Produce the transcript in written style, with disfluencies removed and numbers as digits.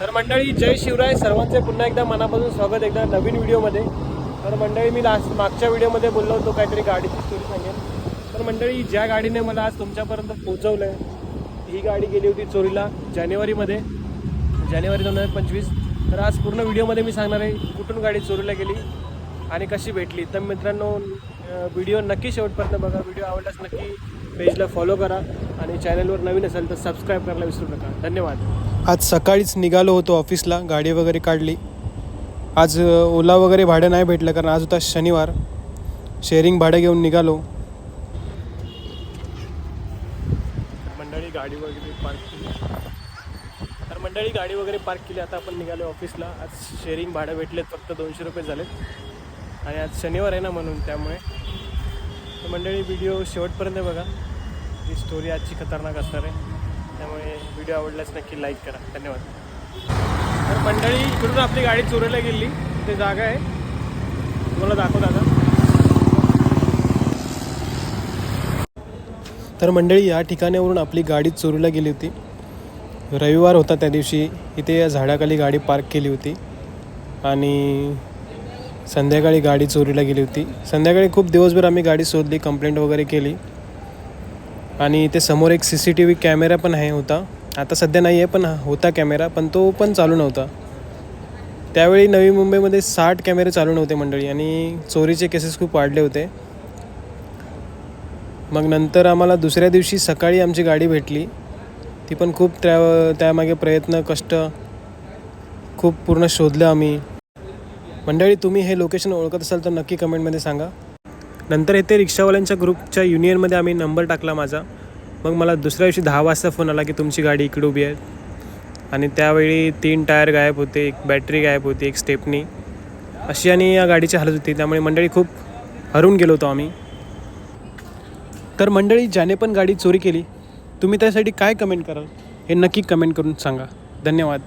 तर मंडळी जय शिवराय, सर्वांचे पुन्हा एकदा मनापासून स्वागत एकदा नवीन व्हिडिओमध्ये. तर मंडळी मी मागच्या व्हिडिओमध्ये बोललो होतो काहीतरी गाडीची स्टोरी सांगेल. तर मंडळी ज्या गाडीने मला आज तुमच्यापर्यंत पोहोचवलं आहे ही गाडी गेली होती चोरीला जानेवारी 2025. तर आज पूर्ण व्हिडिओमध्ये मी सांगणार आहे कुठून गाडी चोरीला गेली आणि कशी भेटली. तर मित्रांनो व्हिडिओ नक्की शेवटपर्यंत बघा. व्हिडिओ आवडल्यास नक्की पेजला फॉलो करा आणि चॅनलवर नवीन असेल तर सबस्क्राईब करायला विसरू नका. धन्यवाद. आज सकाळीच निघालो होतो ऑफिसला, गाडी वगैरे काढली. आज ओला वगैरे भाडं नाही भेटलं कारण आज होता शनिवार. शेअरिंग भाडं घेऊन निघालो. मंडळी गाडी वगैरे पार्क केली. आता आपण निघालो ऑफिसला. आज शेअरिंग भाडं भेटलेत, फक्त 200 रुपये झालेत आणि आज शनिवार आहे ना म्हणून त्यामुळे. तर मंडळी व्हिडिओ शेवटपर्यंत बघा. ही स्टोरी आजची खतरनाक असणार आहे, त्यामुळे व्हिडिओ आवडल्यास नक्की लाईक करा. धन्यवाद. तर मंडळी इकडून आपली गाडी चोरीला गेली. ते जागा आहे तुम्हाला दाखवतो आता. तर मंडळी या ठिकाणावरून आपली गाडी चोरीला गेली होती. रविवार होता त्या दिवशी. इथे या झाडाखाली गाडी पार्क केली होती आणि संध्याकाळी गाडी चोरीला गेली होती. संध्याकाळी खूप दिवसभर आम्ही गाडी शोधली, कंप्लेंट वगैरे केली आणि इथे समोर एक CCTV कॅमेरा पण होता. आता सध्या नाही आहे पण होता कॅमेरा, पण तो पण चालू नव्हता. त्यावेळी नवी मुंबईमध्ये 60 कॅमेरे चालू नव्हते मंडळी आणि चोरीचे केसेस खूप वाढले होते. मग नंतर आम्हाला दुसऱ्या दिवशी सकाळी आमची गाडी भेटली. ती पण खूप त्यामागे प्रयत्न कष्ट खूप पूर्ण शोधलं आम्ही. मंडळी तुम्ही हे लोकेशन ओळखत असाल तर नक्की कमेंटमध्ये सांगा. नंतर येथे रिक्षावाल्यांच्या ग्रुपच्या युनियनमध्ये आम्ही नंबर टाकला माझा. मग मला दुसऱ्या दिवशी 10 वाजता फोन आला की तुमची गाडी इकडे उभी आहे. आणि त्यावेळी 3 टायर गायब होते, एक बॅटरी गायब होती, एक स्टेपनी अशी आणि या गाडीची हालत होती. त्यामुळे मंडळी खूप हरून गेलो होतो आम्ही. तर मंडळी ज्याने पण गाडी चोरी केली तुम्ही त्यासाठी काय कमेंट कराल हे नक्की कमेंट करून सांगा. धन्यवाद.